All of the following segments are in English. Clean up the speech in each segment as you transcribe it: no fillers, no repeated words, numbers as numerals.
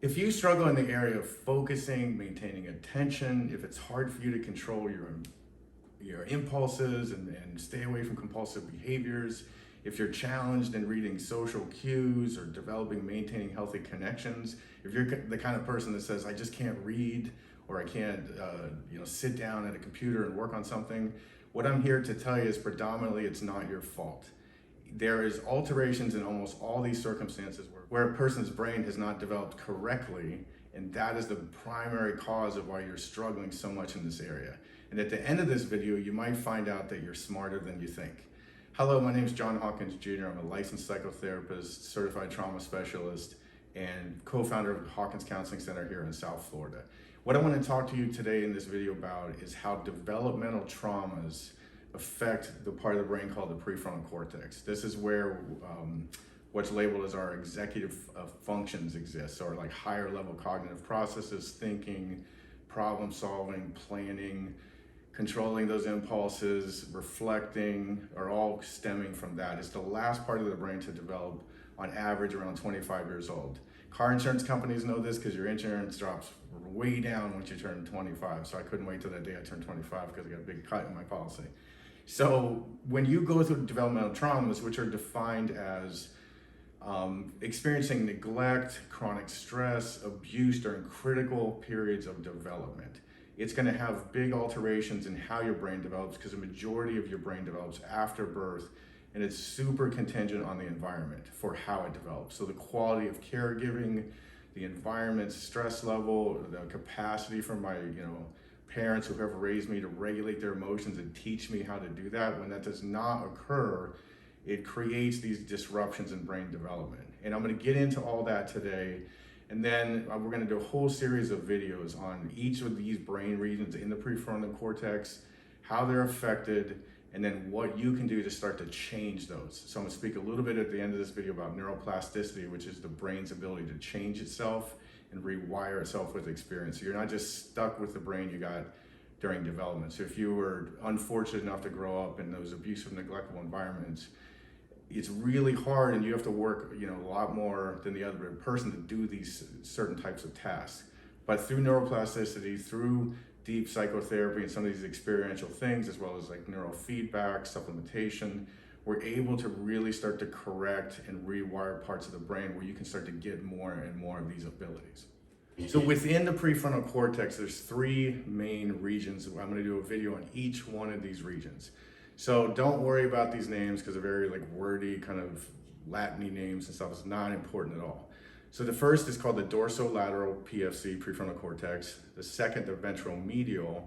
If you struggle in the area of focusing, maintaining attention, if it's hard for you to control your impulses and stay away from compulsive behaviors, if you're challenged in reading social cues or developing, maintaining healthy connections, if you're the kind of person that says, I just can't read or I can't sit down at a computer and work on something, what I'm here to tell you is predominantly it's not your fault. There is alterations in almost all these circumstances where a person's brain has not developed correctly, and that is the primary cause of why you're struggling so much in this area. And at the end of this video, you might find out that you're smarter than you think. Hello, my name is Bissan Hawkins Jr. I'm a licensed psychotherapist, certified trauma specialist, and co-founder of Hawkins Counseling Center here in South Florida. What I want to talk to you today in this video about is how developmental traumas affect the part of the brain called the prefrontal cortex. This is where what's labeled as our executive functions exist, or like higher level cognitive processes, thinking, problem solving, planning, controlling those impulses, reflecting, are all stemming from that. It's the last part of the brain to develop on average around 25 years old. Car insurance companies know this because your insurance drops way down once you turn 25. So I couldn't wait till that day I turned 25 because I got a big cut in my policy. So when you go through developmental traumas, which are defined as experiencing neglect, chronic stress, abuse during critical periods of development, it's going to have big alterations in how your brain develops, because the majority of your brain develops after birth, and it's super contingent on the environment for how it develops. So the quality of caregiving, the environment's stress level, the capacity for my parents who have raised me to regulate their emotions and teach me how to do that. When that does not occur, it creates these disruptions in brain development. And I'm going to get into all that today. And then we're going to do a whole series of videos on each of these brain regions in the prefrontal cortex, how they're affected, and then what you can do to start to change those. So I'm going to speak a little bit at the end of this video about neuroplasticity, which is the brain's ability to change itself and rewire itself with experience. So you're not just stuck with the brain you got during development. So if you were unfortunate enough to grow up in those abusive, neglectful environments, it's really hard, and you have to work a lot more than the other person to do these certain types of tasks. But through neuroplasticity, through deep psychotherapy and some of these experiential things, as well as like neurofeedback, supplementation, we're able to really start to correct and rewire parts of the brain where you can start to get more and more of these abilities. So within the prefrontal cortex, there's three main regions. I'm going to do a video on each one of these regions. So don't worry about these names because they're very like wordy, kind of Latin-y names and stuff. It's not important at all. So the first is called the dorsolateral PFC, prefrontal cortex. The second, the ventromedial,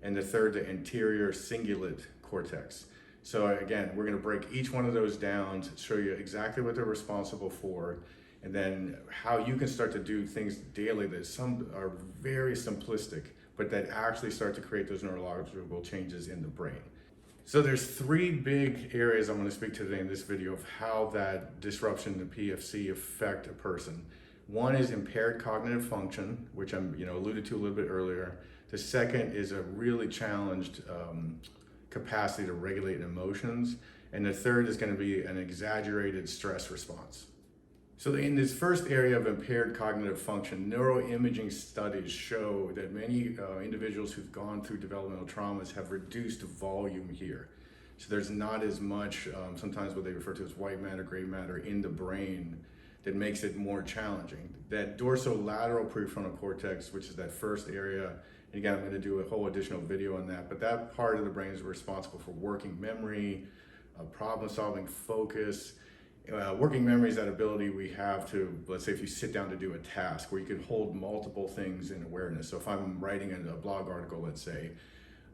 and the third, the anterior cingulate cortex. So again, we're going to break each one of those down to show you exactly what they're responsible for, and then how you can start to do things daily that some are very simplistic, but that actually start to create those neurological changes in the brain. So there's three big areas I'm going to speak to today in this video of how that disruption in the PFC affect a person. One is impaired cognitive function, which I'm alluded to a little bit earlier. The second is a really challenged capacity to regulate emotions. And the third is going to be an exaggerated stress response. So in this first area of impaired cognitive function, neuroimaging studies show that many individuals who've gone through developmental traumas have reduced volume here. So there's not as much, sometimes what they refer to as white matter, gray matter in the brain that makes it more challenging. That dorsolateral prefrontal cortex, which is that first area, and again, I'm going to do a whole additional video on that, but that part of the brain is responsible for working memory, problem solving, focus. Working memory is that ability we have to, let's say if you sit down to do a task where you can hold multiple things in awareness. So if I'm writing a blog article, let's say,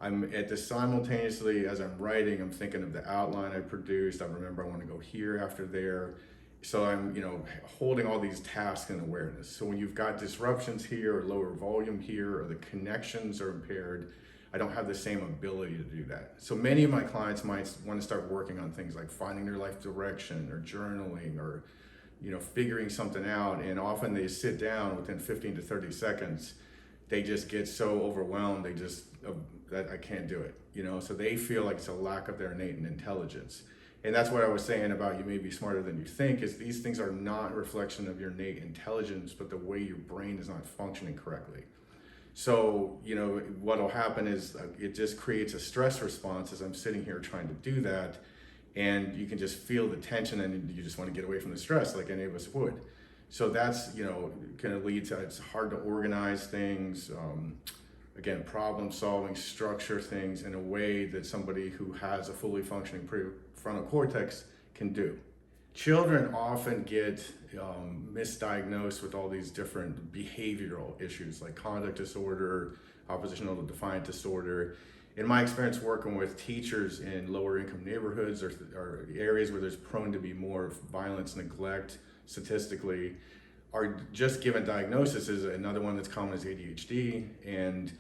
I'm at this simultaneously as I'm writing, I'm thinking of the outline I produced. I remember I want to go here after there. So I'm, holding all these tasks in awareness. So when you've got disruptions here or lower volume here, or the connections are impaired, I don't have the same ability to do that. So many of my clients might want to start working on things like finding their life direction or journaling or, figuring something out. And often they sit down within 15 to 30 seconds, they just get so overwhelmed, that I can't do it, so they feel like it's a lack of their innate intelligence. And that's what I was saying about you may be smarter than you think, is these things are not a reflection of your innate intelligence, but the way your brain is not functioning correctly. So, what'll happen is it just creates a stress response as I'm sitting here trying to do that. And you can just feel the tension and you just want to get away from the stress like any of us would. So that's, kind of leads to, it's hard to organize things. Again, problem solving, structure things in a way that somebody who has a fully functioning prefrontal cortex can do. Children often get misdiagnosed with all these different behavioral issues like conduct disorder, oppositional to defiant disorder. In my experience working with teachers in lower income neighborhoods or areas where there's prone to be more violence, neglect, statistically, are just given diagnosis. Is another one that's common is ADHD, and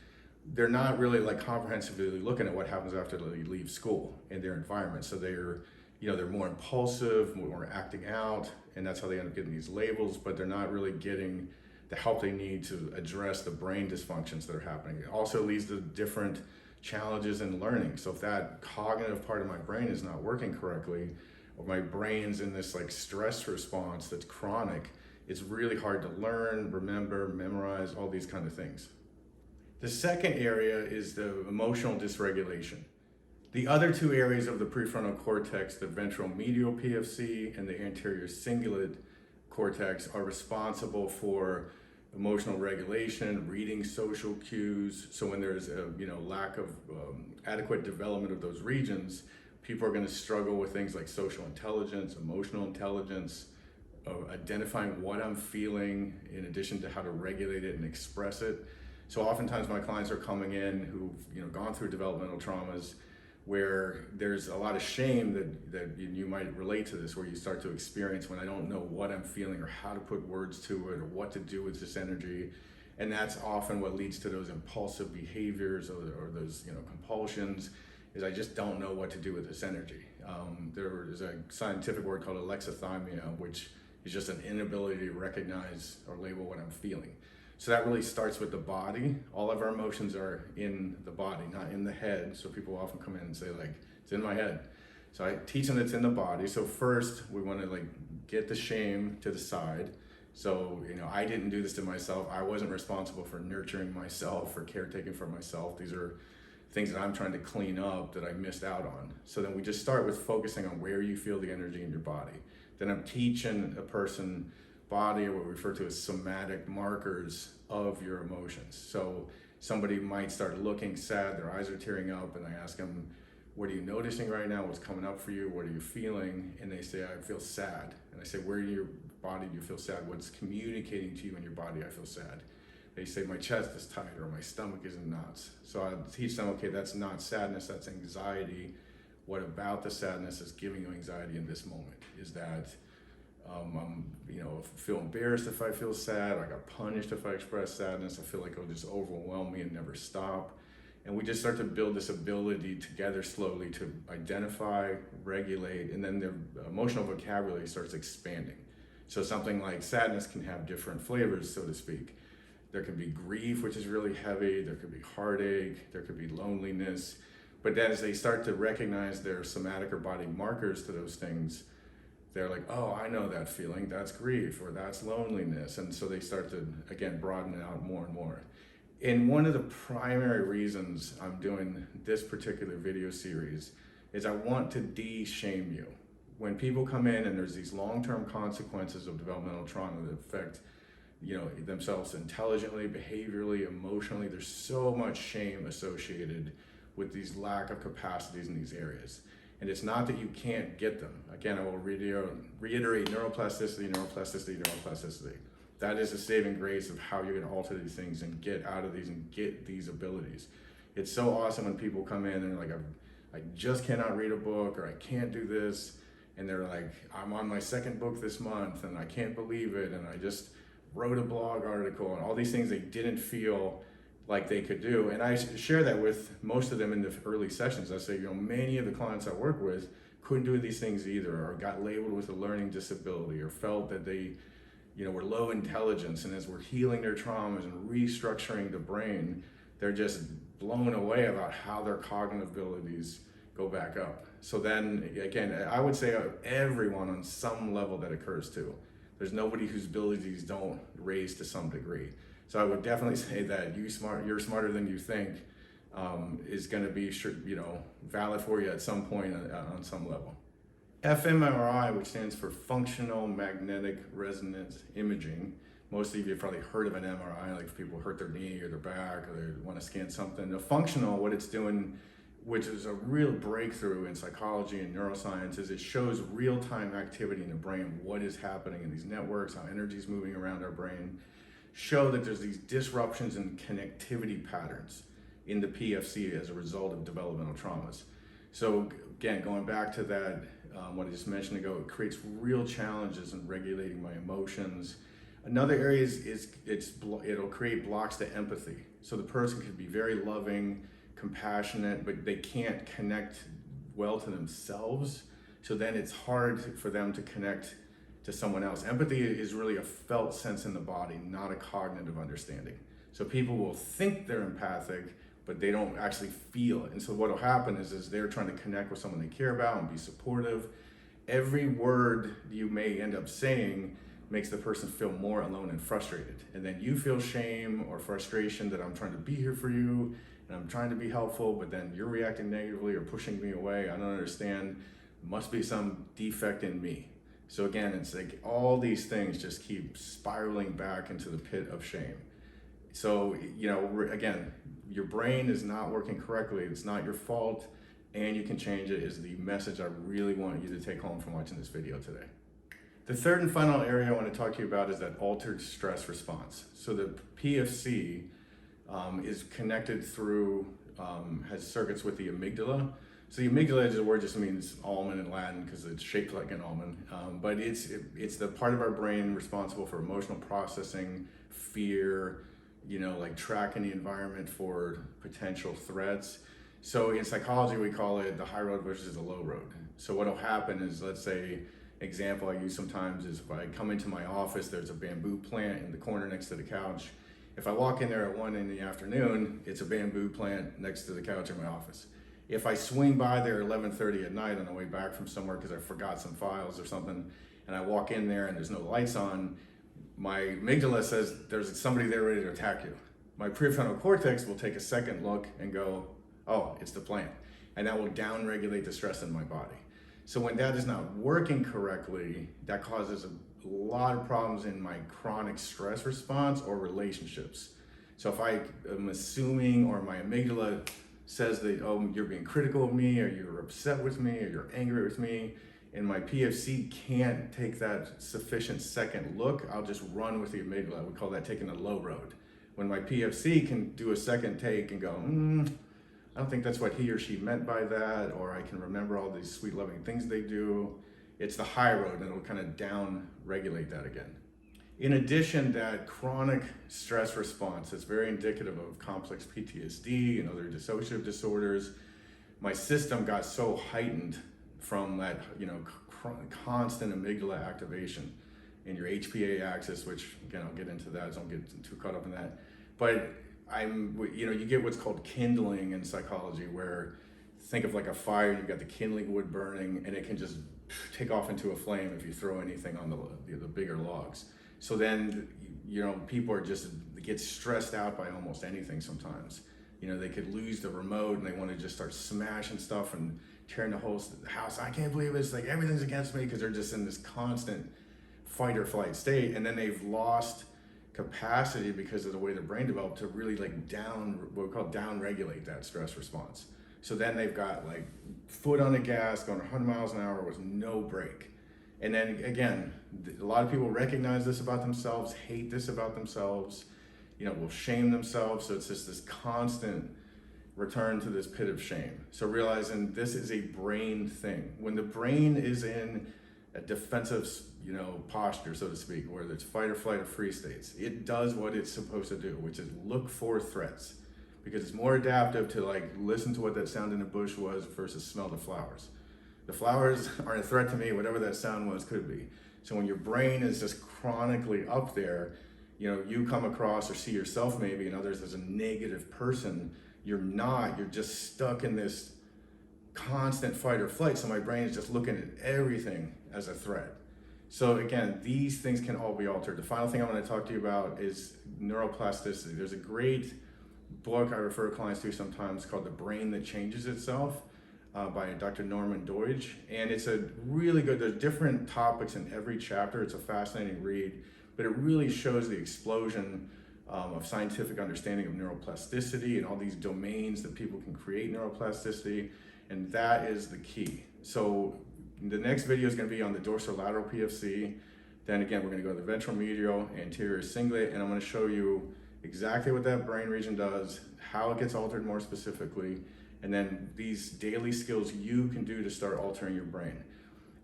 they're not really like comprehensively looking at what happens after they leave school in their environment. So they're more impulsive, more acting out, and that's how they end up getting these labels, but they're not really getting the help they need to address the brain dysfunctions that are happening. It also leads to different challenges in learning. So if that cognitive part of my brain is not working correctly, or my brain's in this like stress response that's chronic, it's really hard to learn, remember, memorize, all these kind of things. The second area is the emotional dysregulation. The other two areas of the prefrontal cortex, the ventral medial PFC and the anterior cingulate cortex, are responsible for emotional regulation, reading social cues. So when there's a lack of adequate development of those regions, people are going to struggle with things like social intelligence, emotional intelligence, identifying what I'm feeling in addition to how to regulate it and express it. So oftentimes my clients are coming in who've gone through developmental traumas where there's a lot of shame that you might relate to this, where you start to experience when I don't know what I'm feeling or how to put words to it or what to do with this energy. And that's often what leads to those impulsive behaviors or those compulsions, is I just don't know what to do with this energy. There is a scientific word called alexithymia, which is just an inability to recognize or label what I'm feeling. So that really starts with the body. All of our emotions are in the body, not in the head. So people often come in and say like, it's in my head. So I teach them it's in the body. So first we want to get the shame to the side. So, I didn't do this to myself. I wasn't responsible for nurturing myself or caretaking for myself. These are things that I'm trying to clean up that I missed out on. So then we just start with focusing on where you feel the energy in your body. Then I'm teaching a person body, or what we refer to as somatic markers of your emotions. So somebody might start looking sad, their eyes are tearing up, and I ask them, what are you noticing right now? What's coming up for you? What are you feeling? And they say, I feel sad. And I say, where in your body do you feel sad? What's communicating to you in your body, I feel sad? They say, my chest is tight or my stomach is in knots. So I teach them, okay, that's not sadness, that's anxiety. What about the sadness is giving you anxiety in this moment? Is that feel embarrassed if I feel sad, I got punished if I express sadness, I feel like it'll just overwhelm me and never stop. And we just start to build this ability together slowly to identify, regulate, and then their emotional vocabulary starts expanding. So something like sadness can have different flavors, so to speak. There can be grief, which is really heavy, there could be heartache, there could be loneliness. But then as they start to recognize their somatic or body markers to those things, they're like, oh, I know that feeling, that's grief, or that's loneliness. And so they start to, again, broaden it out more and more. And one of the primary reasons I'm doing this particular video series is I want to de-shame you. When people come in and there's these long-term consequences of developmental trauma that affect themselves intelligently, behaviorally, emotionally, there's so much shame associated with these lack of capacities in these areas. And it's not that you can't get them. Again, I will reiterate neuroplasticity, neuroplasticity, neuroplasticity. That is the saving grace of how you're gonna alter these things and get out of these and get these abilities. It's so awesome when people come in and they're like, I just cannot read a book, or I can't do this. And they're like, I'm on my second book this month and I can't believe it. And I just wrote a blog article, and all these things they didn't feel like they could do. And I share that with most of them in the early sessions. I say, many of the clients I work with couldn't do these things either, or got labeled with a learning disability, or felt that they, were low intelligence. And as we're healing their traumas and restructuring the brain, they're just blown away about how their cognitive abilities go back up. So then again, I would say everyone on some level that occurs to. There's nobody whose abilities don't raise to some degree. So I would definitely say that you're smarter than you think is going to be valid for you at some point on some level. fMRI, which stands for Functional Magnetic Resonance Imaging. Most of you have probably heard of an MRI, like if people hurt their knee or their back or they want to scan something. The functional, what it's doing, which is a real breakthrough in psychology and neuroscience, is it shows real-time activity in the brain, what is happening in these networks, how energy is moving around our brain, show that there's these disruptions in connectivity patterns in the PFC as a result of developmental traumas. So again, going back to that, what I just mentioned ago, it creates real challenges in regulating my emotions. Another area is it'll create blocks to empathy. So the person can be very loving, compassionate, but they can't connect well to themselves. So then it's hard for them to connect to someone else. Empathy is really a felt sense in the body, not a cognitive understanding. So people will think they're empathic, but they don't actually feel it. And so what'll happen is they're trying to connect with someone they care about and be supportive. Every word you may end up saying makes the person feel more alone and frustrated. And then you feel shame or frustration that I'm trying to be here for you and I'm trying to be helpful, but then you're reacting negatively or pushing me away. I don't understand. There must be some defect in me. So again, it's like all these things just keep spiraling back into the pit of shame. So, again, your brain is not working correctly. It's not your fault, and you can change it is the message I really want you to take home from watching this video today. The third and final area I want to talk to you about is that altered stress response. So the PFC is connected through, has circuits with the amygdala. So the amygdala is a word just means almond in Latin because it's shaped like an almond, but it's the part of our brain responsible for emotional processing, fear, like tracking the environment for potential threats. So in psychology, we call it the high road versus the low road. So what'll happen is, let's say, example I use sometimes is if I come into my office, there's a bamboo plant in the corner next to the couch. If I walk in there at 1 in the afternoon, it's a bamboo plant next to the couch in my office. If I swing by there at 11:30 at night on the way back from somewhere because I forgot some files or something, and I walk in there and there's no lights on, my amygdala says there's somebody there ready to attack you. My prefrontal cortex will take a second look and go, oh, it's the plant. And that will down-regulate the stress in my body. So when that is not working correctly, that causes a lot of problems in my chronic stress response or relationships. So if I am assuming, or my amygdala says that, oh, you're being critical of me, or you're upset with me, or you're angry with me, and my PFC can't take that sufficient second look, I'll just run with the amygdala. We call that taking the low road. When my PFC can do a second take and go, I don't think that's what he or she meant by that, or I can remember all these sweet loving things they do, it's the high road, and it'll kind of down regulate that again. In addition, that chronic stress response is very indicative of complex PTSD and other dissociative disorders. My system got so heightened from that, constant amygdala activation in your HPA axis, which again, I'll get into that, so don't get too caught up in that. But you get what's called kindling in psychology, where think of like a fire, you've got the kindling wood burning, and it can just take off into a flame if you throw anything on the bigger logs. So then, people get stressed out by almost anything sometimes. They could lose the remote and they want to just start smashing stuff and tearing the whole house. I can't believe it's like everything's against me, because they're just in this constant fight or flight state. And then they've lost capacity because of the way their brain developed to really what we call down regulate that stress response. So then they've got like foot on the gas, going 100 miles an hour with no brake. And then again, a lot of people recognize this about themselves, hate this about themselves, will shame themselves. So it's just this constant return to this pit of shame. So realizing this is a brain thing. When the brain is in a defensive, posture, so to speak, where it's fight or flight or freeze states, it does what it's supposed to do, which is look for threats, because it's more adaptive to listen to what that sound in the bush was versus smell the flowers. The flowers aren't a threat to me, whatever that sound was could be. So when your brain is just chronically up there, you come across or see yourself maybe and others as a negative person, you're not, you're just stuck in this constant fight or flight, so my brain is just looking at everything as a threat. So again, these things can all be altered. The final thing I want to talk to you about is neuroplasticity. There's a great book I refer clients to sometimes called The Brain That Changes Itself by Dr. Norman Doidge. And it's a really good, there's different topics in every chapter. It's a fascinating read, but it really shows the explosion of scientific understanding of neuroplasticity and all these domains that people can create neuroplasticity. And that is the key. So the next video is going to be on the dorsolateral PFC. Then again, we're going to go to the ventromedial, anterior cingulate, and I'm going to show you exactly what that brain region does, how it gets altered more specifically, and then these daily skills you can do to start altering your brain.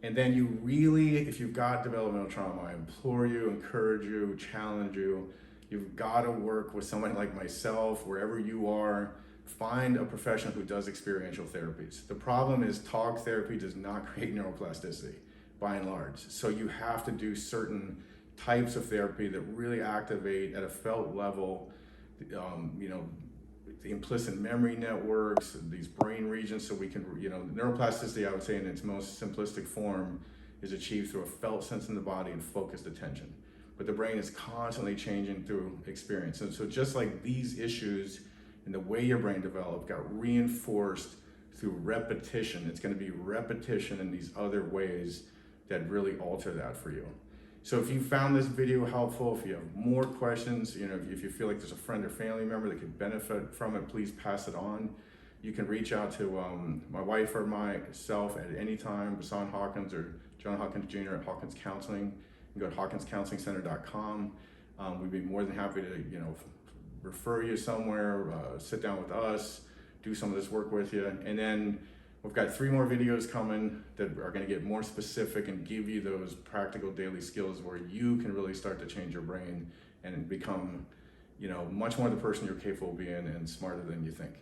And then you really, if you've got developmental trauma, I implore you, encourage you, challenge you, you've got to work with somebody like myself, wherever you are. Find a professional who does experiential therapies. The problem is talk therapy does not create neuroplasticity, by and large. So you have to do certain types of therapy that really activate at a felt level, the implicit memory networks, these brain regions, so we can, neuroplasticity, I would say in its most simplistic form, is achieved through a felt sense in the body and focused attention. But the brain is constantly changing through experience. And so just like these issues and the way your brain developed got reinforced through repetition, it's going to be repetition in these other ways that really alter that for you. So if you found this video helpful, if you have more questions, if you feel like there's a friend or family member that could benefit from it, please pass it on. You can reach out to my wife or myself at any time, Bissan Hawkins or John Hawkins Jr. at Hawkins Counseling. You can go to hawkinscounselingcenter.com. We'd be more than happy to, refer you somewhere, sit down with us, do some of this work with you. And then we've got 3 more videos coming that are going to get more specific and give you those practical daily skills where you can really start to change your brain and become, much more the person you're capable of being and smarter than you think.